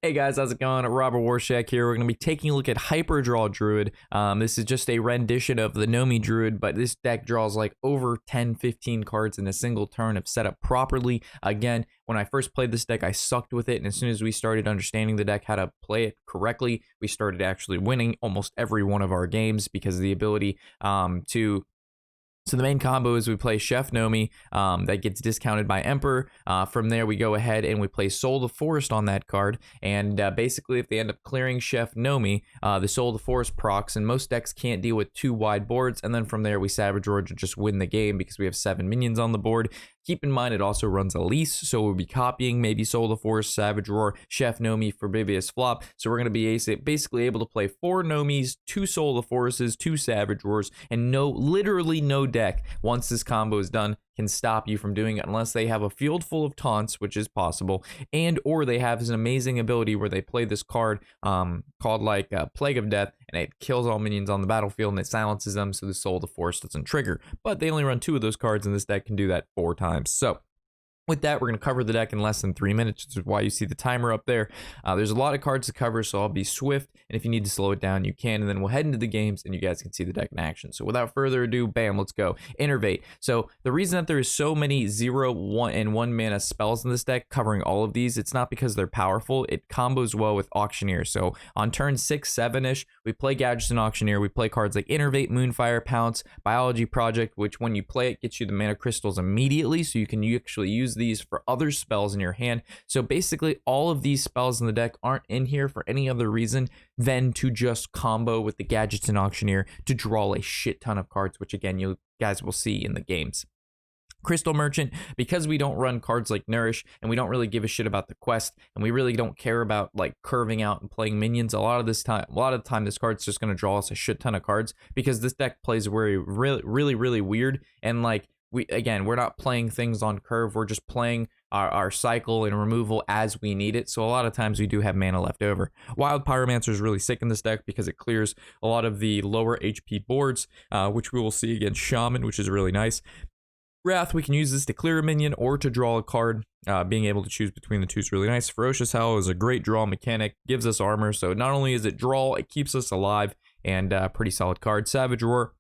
Hey guys, how's it going? Robert Warshak here. We're going to be taking a look at Hyperdraw Druid. This is just a rendition of the Nomi Druid, but this deck draws like over 10-15 cards in a single turn if set up properly. Again, when I first played this deck, I sucked with it, and as soon as we started understanding the deck, how to play it correctly, we started actually winning almost every one of our games because of the ability So the main combo is we play Chef Nomi, that gets discounted by Emperor. From there, we go ahead and we play Soul the Forest on that card. And basically, if they end up clearing Chef Nomi, the Soul the Forest procs, and most decks can't deal with two wide boards. And then from there, we Savage Roar to just win the game because we have 7 minions on the board. Keep in mind, it also runs Elise, so we'll be copying maybe Soul the Forest, Savage Roar, Chef Nomi for previous flop. So we're going to be basically able to play 4 Nomis, 2 Soul the Forests, 2 Savage Roars, and literally no deck, once this combo is done, can stop you from doing it unless they have a field full of taunts, which is possible, or they have an amazing ability where they play this card called like Plague of Death, and it kills all minions on the battlefield and it silences them, so the Soul of the Forest doesn't trigger. But they only run 2 of those cards, and this deck can do that 4 times. So with that, we're going to cover the deck in less than 3 minutes, which is why you see the timer up there. There's a lot of cards to cover, so I'll be swift, and if you need to slow it down, you can, and then we'll head into the games, and you guys can see the deck in action. So without further ado, bam, let's go. Innervate. So the reason that there is so many 0, 1, and 1 mana spells in this deck, covering all of these, it's not because they're powerful. It combos well with Auctioneer. So on turn 6, 7-ish, we play Gadgetzan Auctioneer. We play cards like Innervate, Moonfire, Pounce, Biology Project, which when you play it, gets you the mana crystals immediately, so you can actually use these for other spells in your hand. So basically all of these spells in the deck aren't in here for any other reason than to just combo with the Gadgetzan Auctioneer to draw a shit ton of cards, which again you guys will see in the games. Crystal Merchant, because we don't run cards like Nourish, and we don't really give a shit about the quest, and we really don't care about like curving out and playing minions. A lot of the time this card's just going to draw us a shit ton of cards because this deck plays really weird, and like we're not playing things on curve. We're just playing our cycle and removal as we need it. So a lot of times we do have mana left over. Wild Pyromancer is really sick in this deck because it clears a lot of the lower HP boards, which we will see against Shaman, which is really nice. Wrath, we can use this to clear a minion or to draw a card. Being able to choose between the two is really nice. Ferocious Howl is a great draw mechanic, gives us armor. So not only is it draw, it keeps us alive, and pretty solid card. Savage Roar,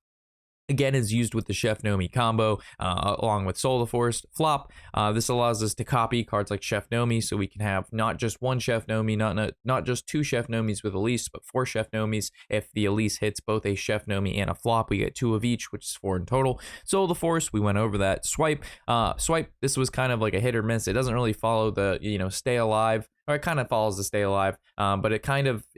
again, is used with the Chef Nomi combo, along with Soul of the Forest. Flop, this allows us to copy cards like Chef Nomi, so we can have not just 1 Chef Nomi, not just 2 Chef Nomis with Elise, but 4 Chef Nomis. If the Elise hits both a Chef Nomi and a flop, we get 2 of each, which is 4 in total. Soul of the Forest, we went over that. Swipe, this was kind of like a hit or miss. It doesn't really follow the, stay alive, or it kind of follows the stay alive, but it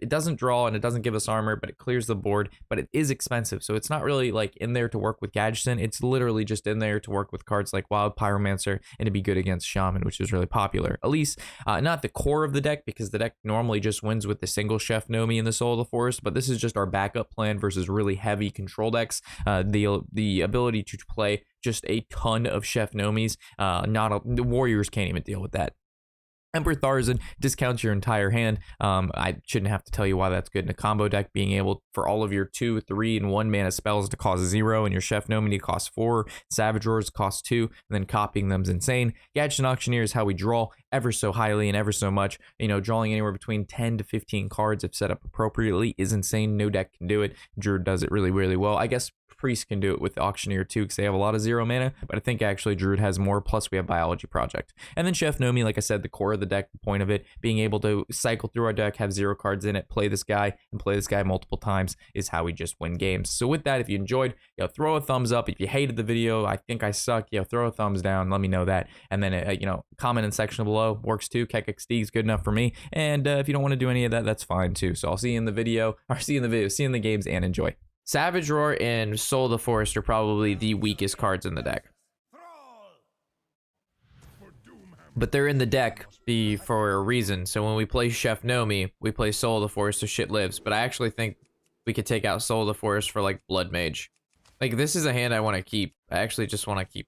doesn't draw and it doesn't give us armor, but it clears the board, but it is expensive, so it's not really like in there to work with Gadgetzan. It's literally just in there to work with cards like Wild Pyromancer and to be good against Shaman, which is really popular. Elise, not the core of the deck, because the deck normally just wins with the single Chef Nomi and the Soul of the Forest, but this is just our backup plan versus really heavy control decks. The ability to play just a ton of Chef Nomis, the Warriors can't even deal with that. Emperor Tharzan discounts your entire hand. I shouldn't have to tell you why that's good in a combo deck, being able for all of your 2, 3, and 1 mana spells to cost 0, and your Chef Nomi to cost 4, Savage Roars cost 2, and then copying them's insane. Gadgetzan Auctioneer is how we draw ever so highly and ever so much. Drawing anywhere between 10 to 15 cards if set up appropriately is insane. No deck can do it. Druid does it really well. I guess Priest can do it with the Auctioneer too, because they have a lot of 0 mana, but I think actually Druid has more, plus we have Biology Project. And then Chef Nomi, like I said, the core of the deck, the point of it, being able to cycle through our deck, have 0 cards in it, play this guy, and play this guy multiple times is how we just win games. So with that, if you enjoyed, throw a thumbs up. If you hated the video, I think I suck, throw a thumbs down, let me know that. And then, comment in the section below, works too. KekXD is good enough for me. And if you don't want to do any of that, that's fine too. So I'll see you in the video, see you in the games, and enjoy. Savage Roar and Soul of the Forest are probably the weakest cards in the deck, but they're in the deck for a reason. So when we play Chef Nomi, we play Soul of the Forest so shit lives. But I actually think we could take out Soul of the Forest for like Blood Mage. Like, this is a hand I want to keep. I actually just want to keep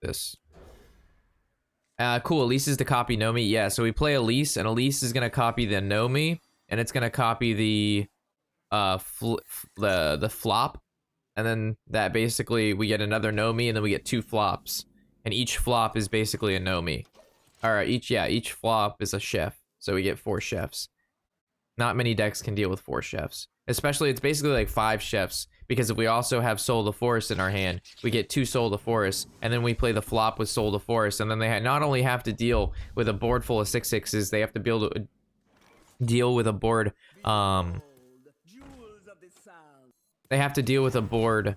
this. Cool. Elise is to copy Nomi. Yeah, so we play Elise, and Elise is gonna copy the Nomi, and it's gonna copy the flop, and then that basically we get another Nomi, and then we get 2 flops, and each flop is basically a Nomi. All right, each flop is a Chef. So we get 4 chefs. Not many decks can deal with 4 chefs. Especially, it's basically like 5 chefs, because if we also have Soul of the Forest in our hand, we get 2 Soul of the Forest, and then we play the flop with Soul of the Forest, and then they not only have to deal with a board full of 6/6s, they have to be able to deal with a board, they have to deal with a board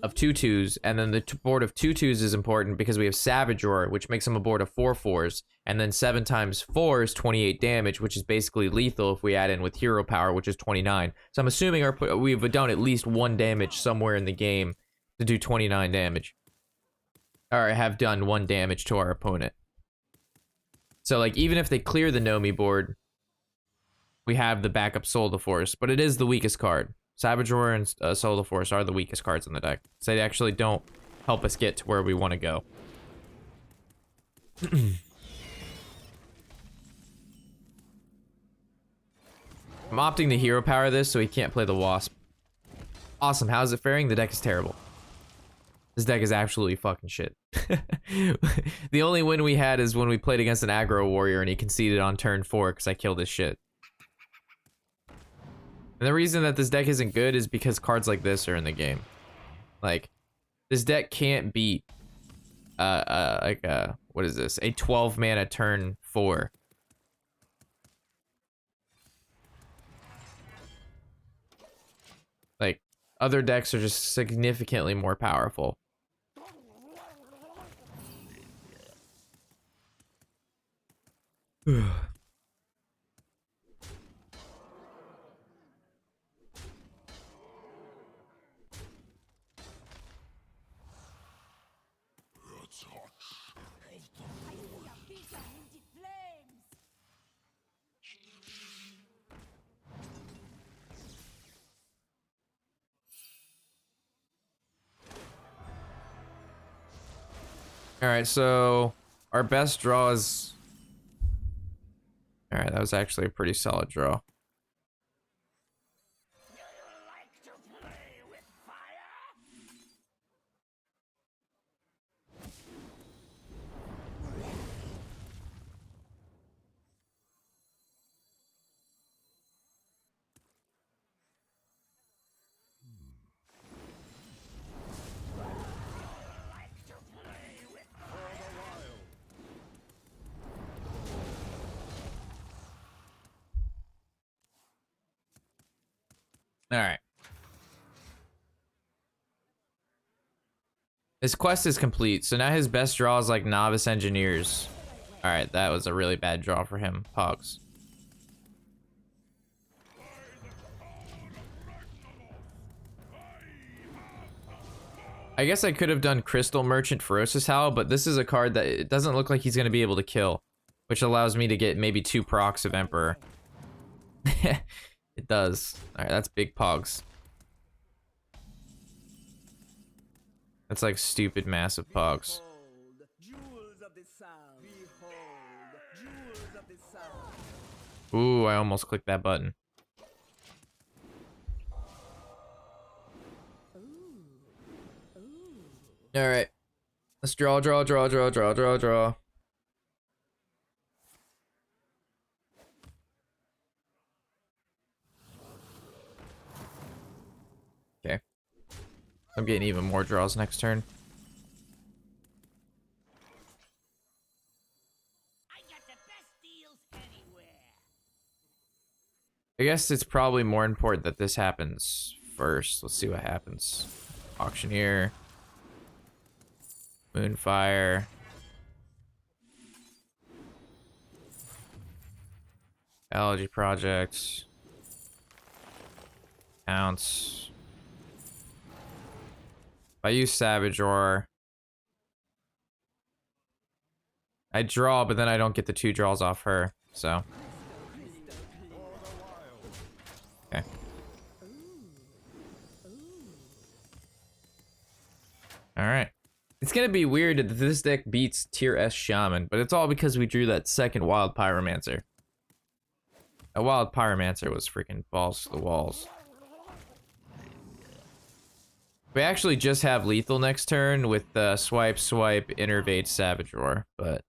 of 2/2s, and then the board of 2/2s is important because we have Savage Roar, which makes them a board of 4/4s, and then 7 times 4 is 28 damage, which is basically lethal if we add in with Hero Power, which is 29. So I'm assuming we've done at least 1 damage somewhere in the game to do 29 damage. Or have done 1 damage to our opponent. So like, even if they clear the Nomi board, we have the backup Soul of the Forest, but it is the weakest card. Savage Roar and Soul of the Forest are the weakest cards in the deck. So they actually don't help us get to where we want to go. I'm opting to Hero Power this so he can't play the Wasp. Awesome, how's it faring? The deck is terrible. This deck is absolutely fucking shit. The only win we had is when we played against an aggro warrior and he conceded on turn 4 because I killed his shit. And the reason that this deck isn't good is because cards like this are in the game. Like, this deck can't beat, what is this? A 12 mana turn 4. Like, other decks are just significantly more powerful. Alright, so our best draw is... Alright, that was actually a pretty solid draw. Alright. His quest is complete, so now his best draw is like Novice Engineers. Alright, that was a really bad draw for him. Pogs. I guess I could have done Crystal Merchant Ferocious Howl, but this is a card that it doesn't look like he's going to be able to kill, which allows me to get maybe 2 procs of Emperor. It does. Alright, that's big Pogs. That's like stupid massive Pogs. Ooh, I almost clicked that button. Alright. Let's draw. Okay. I'm getting even more draws next turn. I guess it's probably more important that this happens first. Let's see what happens. Auctioneer. Moonfire. Allergy Project. Pounce. If I use Savage Roar, I draw, but then I don't get the 2 draws off her, so. Okay. Alright. It's gonna be weird that this deck beats tier S Shaman, but it's all because we drew that second Wild Pyromancer. A Wild Pyromancer was freaking balls to the walls. We actually just have lethal next turn with swipe, innervate, Savage Roar, but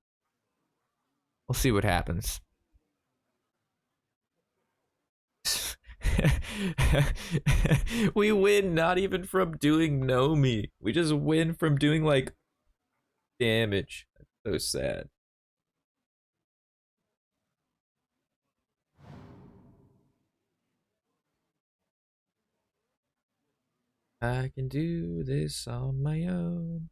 we'll see what happens. We win not even from doing Nomi. We just win from doing like damage. That's so sad. I can do this on my own.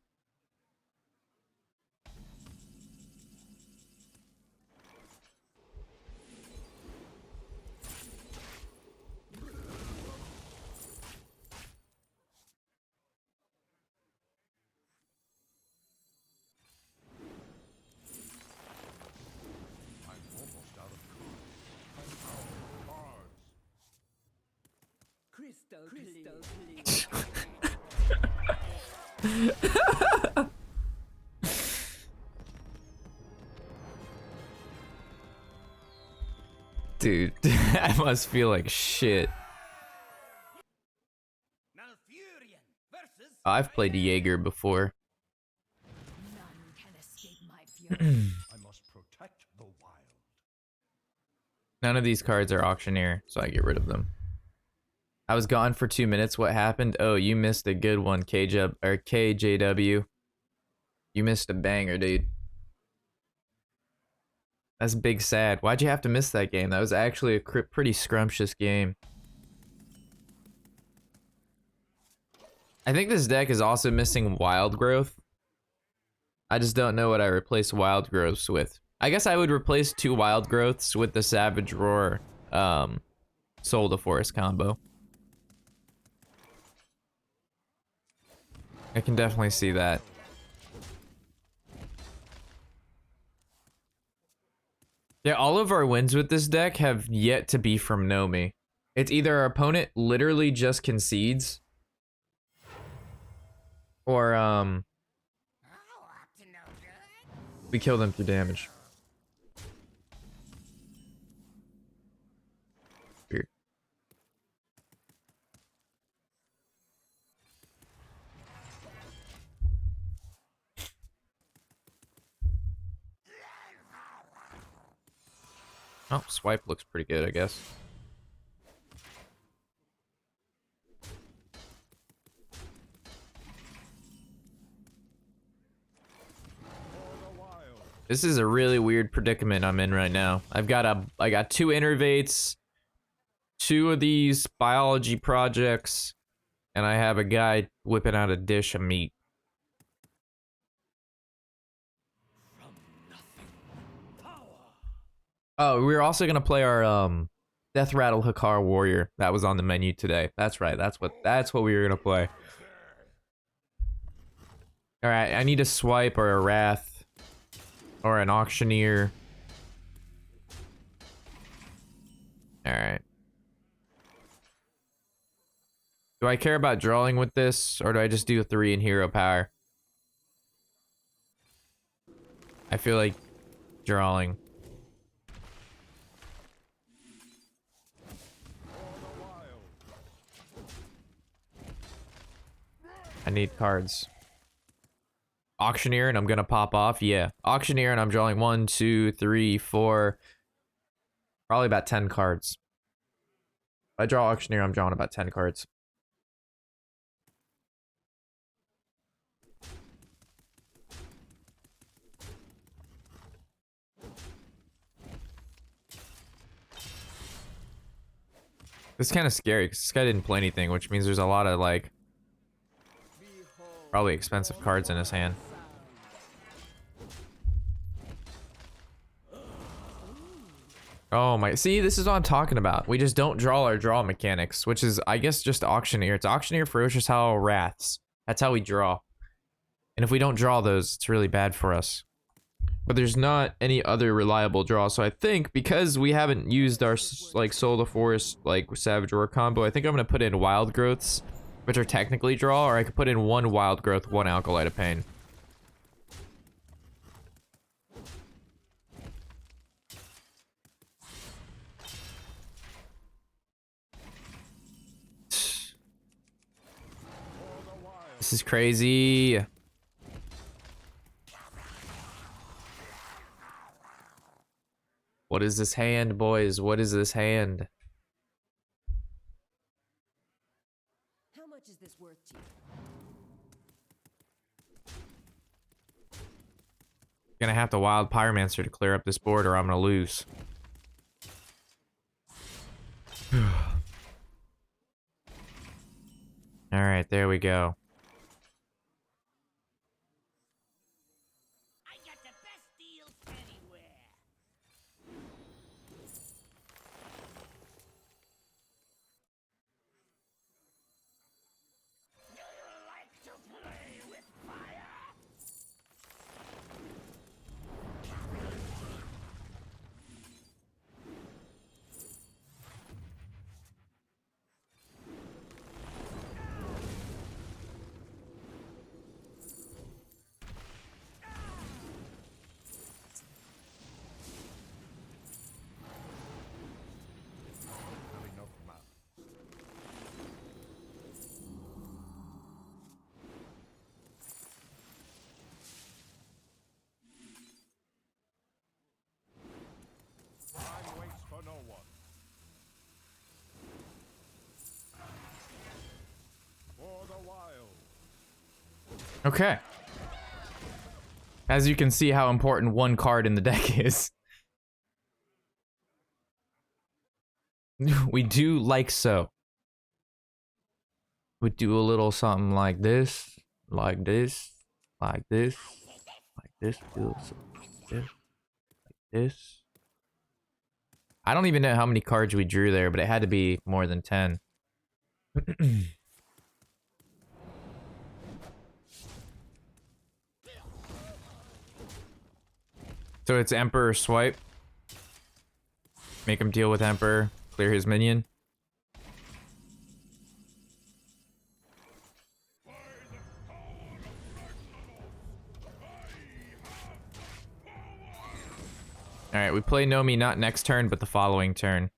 Dude, I must feel like shit. I've played Jaeger before. None of these cards are auctioneer, so I get rid of them. I was gone for 2 minutes. What happened? Oh, you missed a good one, KJW. You missed a banger, dude. That's big sad. Why'd you have to miss that game? That was actually a pretty scrumptious game. I think this deck is also missing Wild Growth. I just don't know what I replace Wild Growths with. I guess I would replace 2 Wild Growths with the Savage Roar, Soul to Forest combo. I can definitely see that. Yeah, all of our wins with this deck have yet to be from Nomi. It's either our opponent literally just concedes, or we kill them through damage. Weird. Oh, swipe looks pretty good, I guess. This is a really weird predicament I'm in right now. I got 2 innervates, 2 of these biology projects, and I have a guy whipping out a dish of meat. Oh, we're also gonna play our Death Rattle Hakar Warrior. That was on the menu today. That's right. That's what we were gonna play. All right, I need a swipe or a wrath or an auctioneer. All right. Do I care about drawing with this, or do I just do a 3 in hero power? I feel like drawing. I need cards. Auctioneer and I'm gonna pop off. Yeah, auctioneer and I'm drawing 1, 2, 3, 4, probably about 10 cards. If I draw auctioneer, I'm drawing about 10 cards. This is kind of scary because this guy didn't play anything, which means there's a lot of like probably expensive cards in his hand. Oh my, see, this is what I'm talking about. We just don't draw our draw mechanics, which is, I guess, just auctioneer. It's auctioneer, ferocious howl, wraths. That's how we draw. And if we don't draw those, it's really bad for us. But there's not any other reliable draw, so I think because we haven't used our like Soul to Forest, like Savage Roar combo, I think I'm gonna put in Wild Growths, which are technically draw, or I could put in 1 Wild Growth, 1 Alkalite of Pain. This is crazy. What is this hand, boys? What is this hand? Gonna have to Wild Pyromancer to clear up this board or I'm gonna lose. Alright, there we go. I got the best deals anywhere. Do you like to play with fire? Time waits for no one. For the wild. Okay. As you can see how important one card in the deck is. We do like so. We do a little something like this, like this, like this, like this, do something like this, like this. I don't even know how many cards we drew there, but it had to be more than 10. So it's Emperor swipe. Make him deal with Emperor. Clear his minion. Alright, we play Nomi not next turn, but the following turn.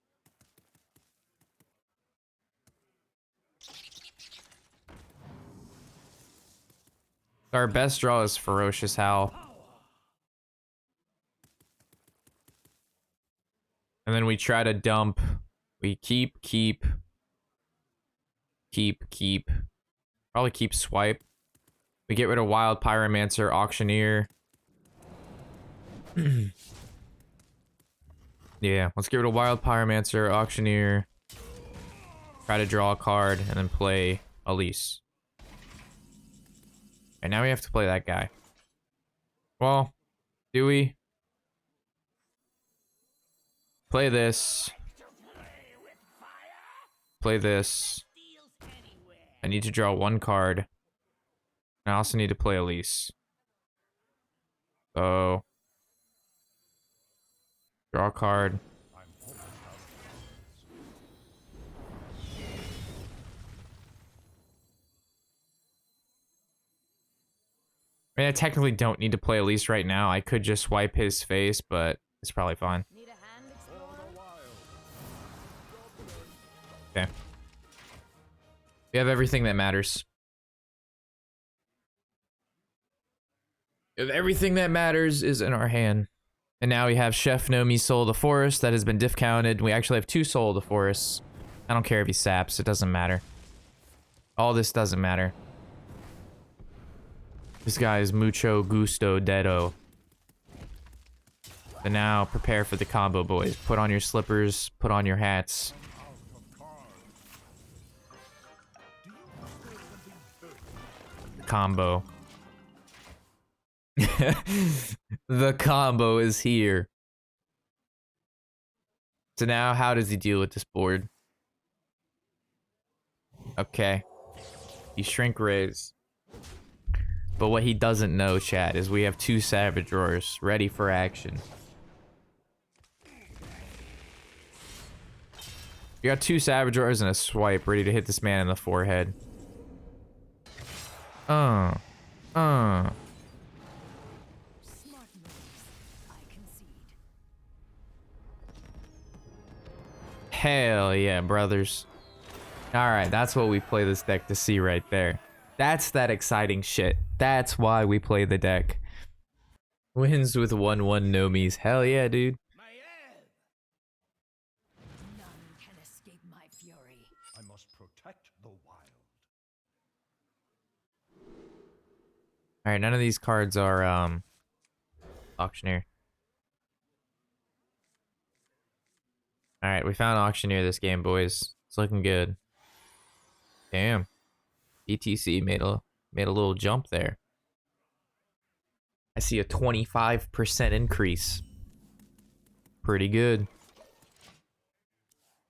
Our best draw is Ferocious Howl. And then we try to dump. We keep. Probably keep swipe. We get rid of Wild Pyromancer, Auctioneer. Yeah, let's get rid of Wild Pyromancer, Auctioneer. Try to draw a card, and then play Elise. And now we have to play that guy. Well, do we? Play this. Play this. I need to draw one card. I also need to play Elise. So... draw a card. I mean, I technically don't need to play Elise right now. I could just wipe his face, but it's probably fine. Need a hand, explorer? Okay. We have everything that matters. Everything that matters is in our hand. And now we have Chef Nomis Soul of the Forest that has been diff counted. We actually have 2 Soul of the Forests. I don't care if he saps, it doesn't matter. All this doesn't matter. This guy is mucho gusto dedo. But now, prepare for the combo, boys. Put on your slippers, put on your hats. Combo. The combo is here. So now, how does he deal with this board? Okay. He shrink raise. But what he doesn't know, chat, is we have 2 Savage Roars ready for action. We got 2 Savage Roars and a swipe ready to hit this man in the forehead. Smart moves. I concede. Hell yeah, brothers. Alright, that's what we play this deck to see right there. That's that exciting shit. That's why we play the deck. Wins with 1/1 Nomis. Hell yeah, dude. None can escape my fury. I must protect the wild. Alright, none of these cards are Auctioneer. All right, we found Auctioneer this game, boys. It's looking good. Damn. BTC made a little jump there. I see a 25% increase. Pretty good.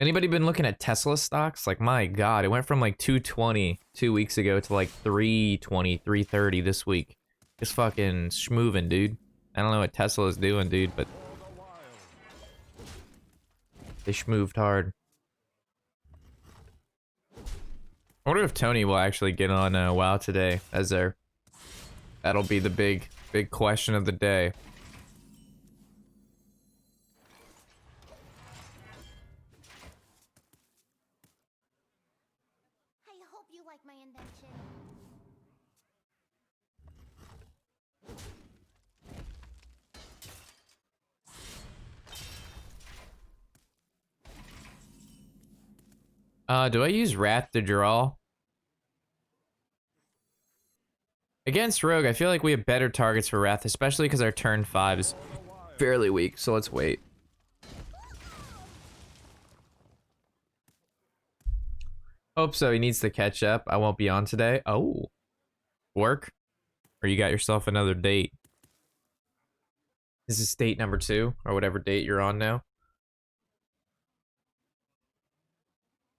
Anybody been looking at Tesla stocks? Like, my God, it went from like 220 2 weeks ago to like 320, 330 this week. It's fucking schmoovin', dude. I don't know what Tesla is doing, dude, but they schmooved hard. I wonder if Tony will actually get on WoW today as their... That'll be the big question of the day. I hope you like my invention. Do I use Wrath to draw? Against Rogue, I feel like we have better targets for Wrath, especially because our turn 5 is fairly weak, so let's wait. Hope so, he needs to catch up. I won't be on today. Oh. Work? Or you got yourself another date? This is date number 2, or whatever date you're on now.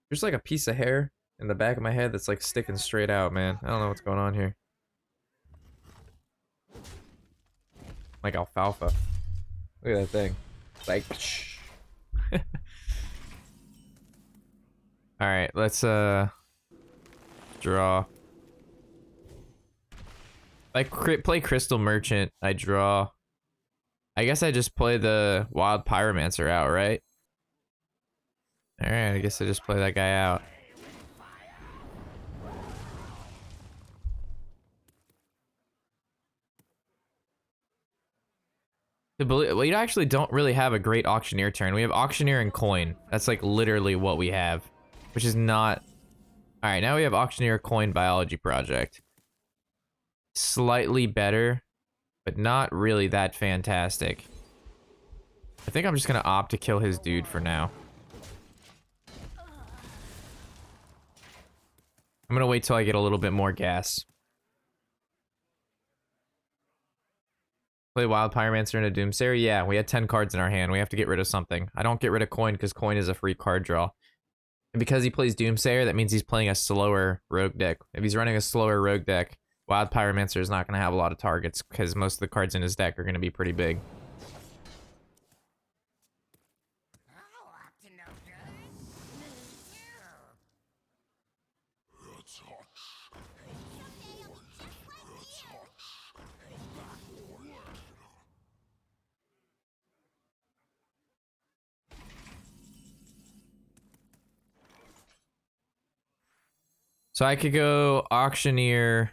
There's like a piece of hair in the back of my head that's like sticking straight out, man. I don't know what's going on here. Like alfalfa. Look at that thing. It's like, shh. Alright, let's draw. Like play Crystal Merchant, I draw. I guess I just play the Wild Pyromancer out, right? Alright, I guess I just play that guy out. We actually don't really have a great Auctioneer turn. We have Auctioneer and Coin. That's like literally what we have. Which is not... Alright, now we have Auctioneer, Coin, Biology Project. Slightly better, but not really that fantastic. I think I'm just gonna opt to kill his dude for now. I'm gonna wait till I get a little bit more gas. Play Wild Pyromancer and a Doomsayer? Yeah, we had 10 cards in our hand. We have to get rid of something. I don't get rid of Coin because Coin is a free card draw. And because he plays Doomsayer, that means he's playing a slower rogue deck. If he's running a slower rogue deck, Wild Pyromancer is not going to have a lot of targets because most of the cards in his deck are going to be pretty big. Oh, up to no good. Me too. Someday I'll be just like you. So I could go Auctioneer.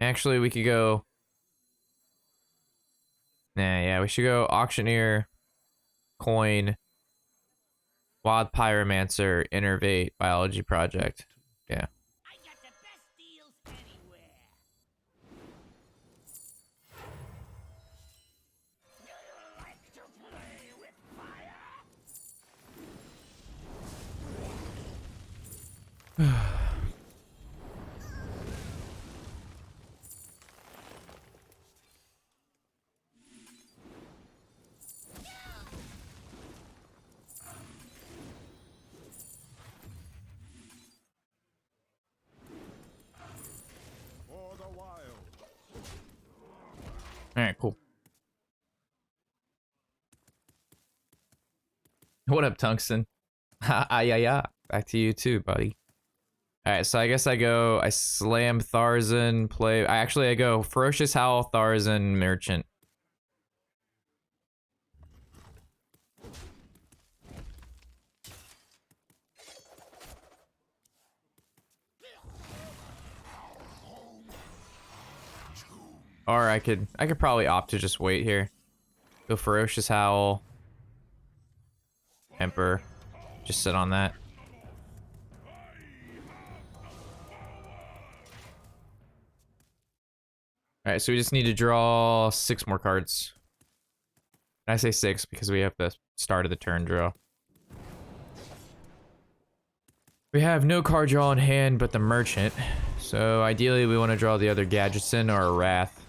Actually, we could go... Nah, yeah, we should go Auctioneer, Coin, Wild Pyromancer, Innervate, Biology Project. Yeah. I got the best deals anywhere. Do you like to play with fire? For the wild. Alright, cool. What up, Tungsten? Yeah. Back to you too, buddy. Alright, so I guess I slam Tharzan, I go Ferocious Howl, Tharzan, Merchant. Or I could probably opt to just wait here. Go Ferocious Howl. Emperor. Just sit on that. All right, so we just need to draw 6 more cards. I say 6 because we have the start of the turn draw. We have no card draw in hand but the Merchant. So ideally we want to draw the other Gadgetzin or a Wrath.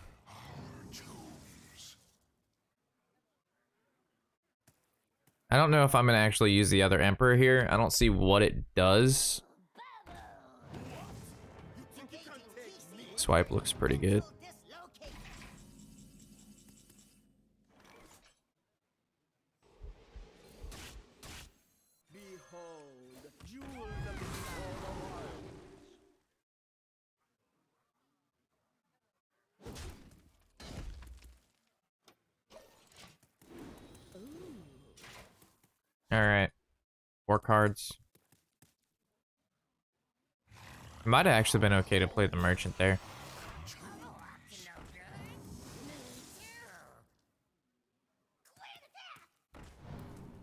I don't know if I'm going to actually use the other Emperor here. I don't see what it does. Swipe looks pretty good. Behold, jewels of the wilds. All right. 4 cards. It might have actually been okay to play the Merchant there.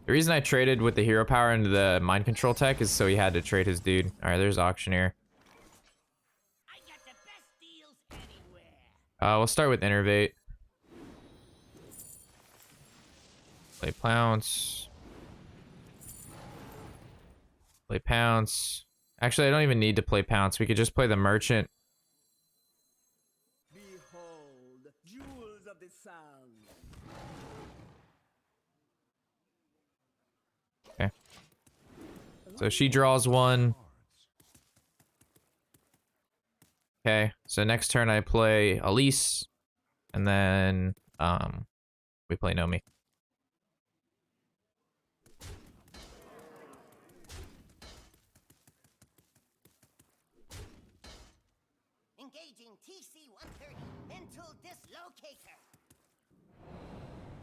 The reason I traded with the hero power into the mind control tech is so he had to trade his dude. All right, there's Auctioneer. We'll start with Innervate. Play Pounce. Play Pounce. Actually, I don't even need to play Pounce. We could just play the Merchant. Behold, jewels of the sun. Okay. So she draws 1. Okay, so next turn I play Elise, and then we play Nomi. Engaging TC-130 mental dislocator.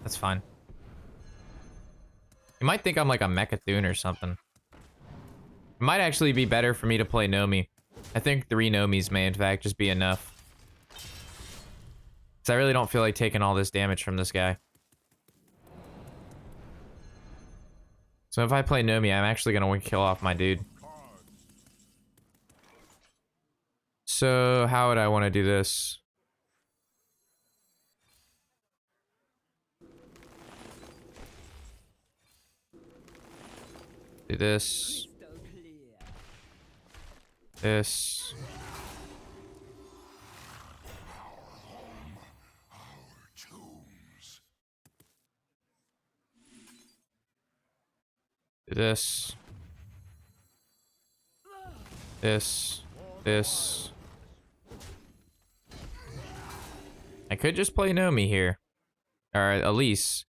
That's fine. You might think I'm like a Mechathune or something. It might actually be better for me to play Nomi. I think 3 Nomis may in fact just be enough. Because I really don't feel like taking all this damage from this guy. So if I play Nomi, I'm actually going to kill off my dude. So how would I want to do this? Do this. This. Do this. This. This. I could just play Nomi here. Or Elise.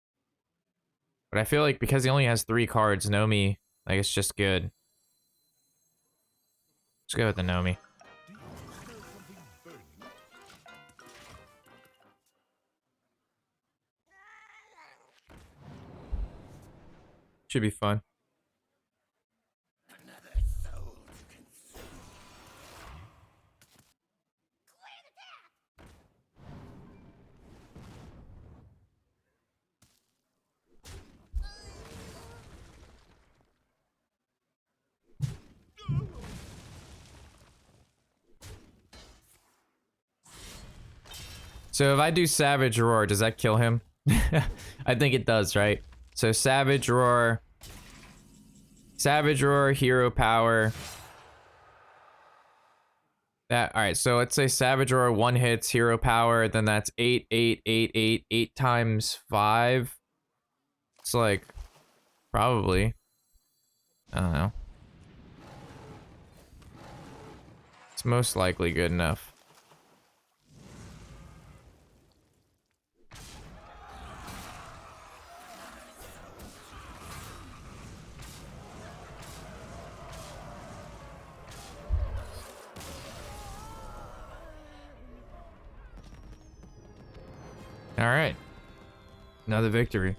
But I feel like because he only has 3 cards, Nomi, like, it's just good. Let's go with the Nomi. Should be fun. So if I do Savage Roar, does that kill him? I think it does, right? So Savage Roar, Hero Power. That, all right, so let's say Savage Roar 1 hits, Hero Power, then that's 8, 8, 8, 8, 8 times 5. It's like, probably. I don't know. It's most likely good enough. All right. Another victory.